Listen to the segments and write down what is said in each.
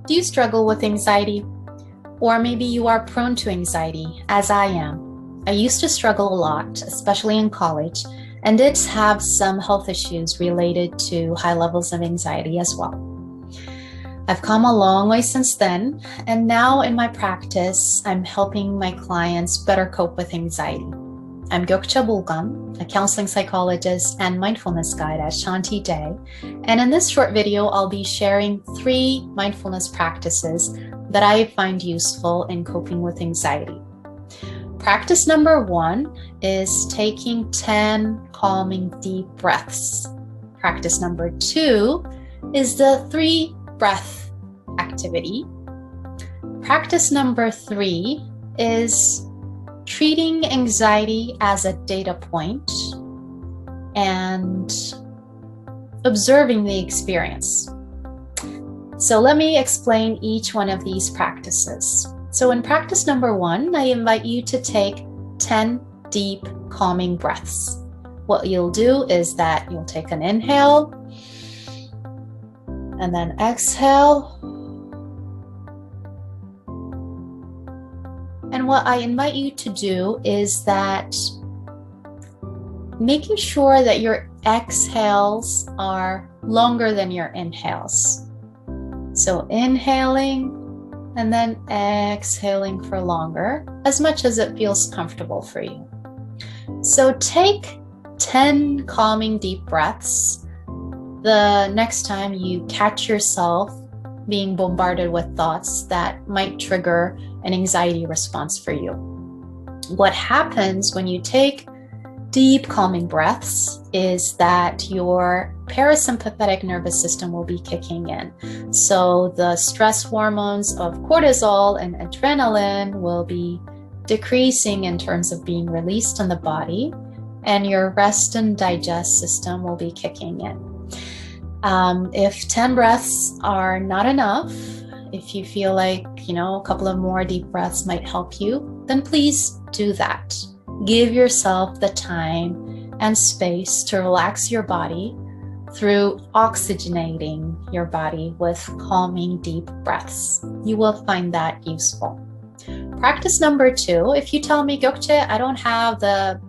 Do you struggle with anxiety? Or maybe you are prone to anxiety, as I am. I used to struggle a lot, especially in college, and did have some health issues related to high levels of anxiety as well. I've come a long way since then, and now in my practice, I'm helping my clients better cope with anxiety. I'm Gökçe Bulgan, a counseling psychologist and mindfulness guide at Shanti Day, and in this short video, I'll be sharing 3 mindfulness practices that I find useful in coping with anxiety. Practice number 1 is taking 10 calming deep breaths. Practice number 2 is the 3 breath activity. Practice number 3 is treating anxiety as a data point and observing the experience. So let me explain each one of these practices. So in practice number 1, I invite you to take 10 deep calming breaths. What you'll do is that you'll take an inhale and then exhale. And what I invite you to do is that making sure that your exhales are longer than your inhales. So inhaling and then exhaling for longer, as much as it feels comfortable for you. So take 10 calming deep breaths the next time you catch yourself being bombarded with thoughts that might trigger an anxiety response for you. What happens when you take deep calming breaths is that your parasympathetic nervous system will be kicking in. So the stress hormones of cortisol and adrenaline will be decreasing in terms of being released in the body, and your rest and digest system will be kicking in. If 10 breaths are not enough, if you feel like, a couple of more deep breaths might help you, then please do that. Give yourself the time and space to relax your body through oxygenating your body with calming deep breaths. You will find that useful. Practice number 2, if you tell me, Gökçe, I don't have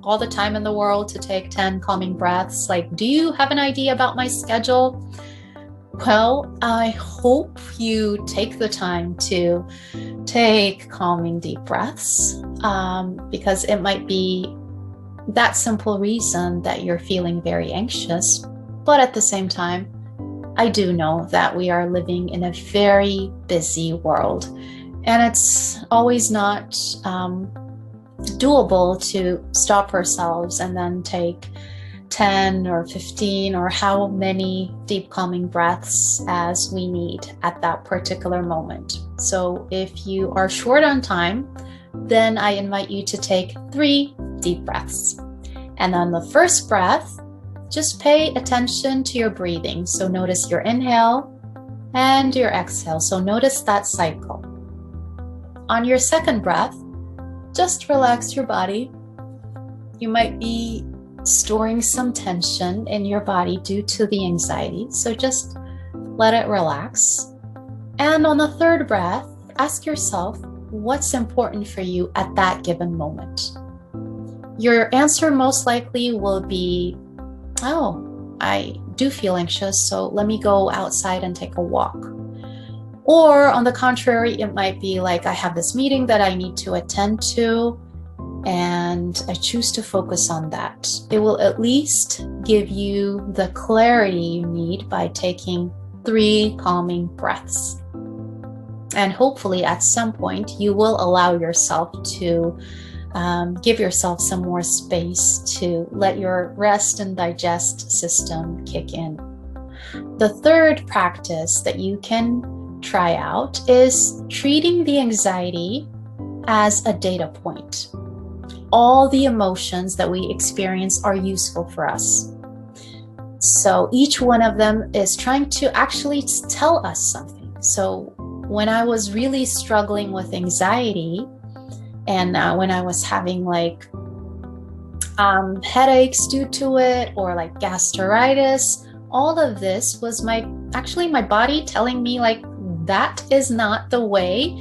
all the time in the world to take 10 calming breaths, do you have an idea about my schedule? Well, I hope you take the time to take calming deep breaths because it might be that simple reason that you're feeling very anxious. But at the same time, I do know that we are living in a very busy world, and it's always not doable to stop ourselves and then take 10 or 15 or how many deep calming breaths as we need at that particular moment. So if you are short on time, then I invite you to take 3 deep breaths. And on the first breath, just pay attention to your breathing. So notice your inhale and your exhale. So notice that cycle. On your second breath, just relax your body. You might be storing some tension in your body due to the anxiety, so just let it relax. And on the third breath, ask yourself what's important for you at that given moment. Your answer most likely will be, oh, I do feel anxious, so let me go outside and take a walk. Or on the contrary, it might be like, I have this meeting that I need to attend to, and I choose to focus on that. It will at least give you the clarity you need by taking 3 calming breaths. And hopefully at some point you will allow yourself to give yourself some more space to let your rest and digest system kick in. The third practice that you can try out is treating the anxiety as a data point. All the emotions that we experience are useful for us. So each one of them is trying to actually tell us something. So when I was really struggling with anxiety, and when I was having headaches due to it, or gastritis, all of this was my body telling me that is not the way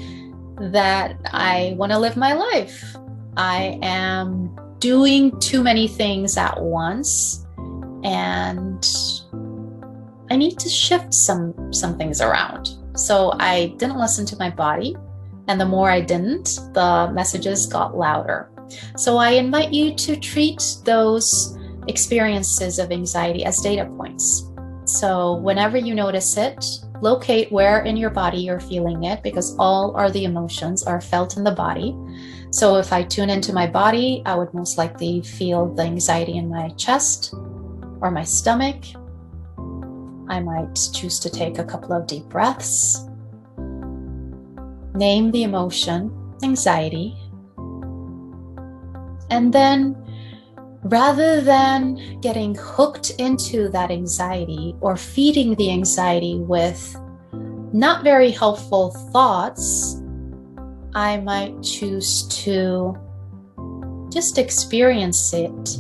that I want to live my life. I am doing too many things at once, and I need to shift some things around. So I didn't listen to my body, and the more I didn't, the messages got louder. So I invite you to treat those experiences of anxiety as data points. So whenever you notice it, locate where in your body you're feeling it, because all are the emotions are felt in the body. So if I tune into my body, I would most likely feel the anxiety in my chest or my stomach. I might choose to take a couple of deep breaths. Name the emotion, anxiety. And then, rather than getting hooked into that anxiety or feeding the anxiety with not very helpful thoughts, I might choose to just experience it,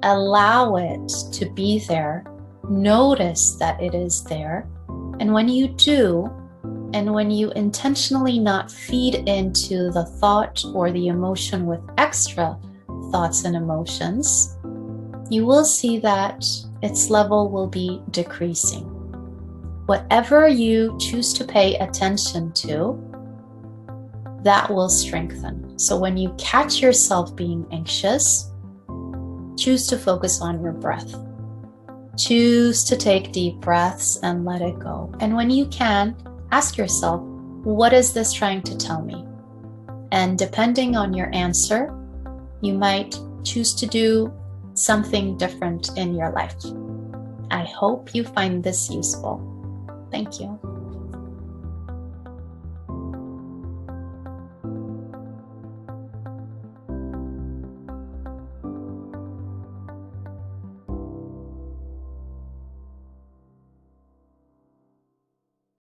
allow it to be there, notice that it is there. And when you do, and when you intentionally not feed into the thought or the emotion with extra thoughts and emotions, you will see that its level will be decreasing. Whatever you choose to pay attention to, that will strengthen. So when you catch yourself being anxious, choose to focus on your breath. Choose to take deep breaths and let it go. And when you can, ask yourself, what is this trying to tell me? And depending on your answer, you might choose to do something different in your life. I hope you find this useful. Thank you.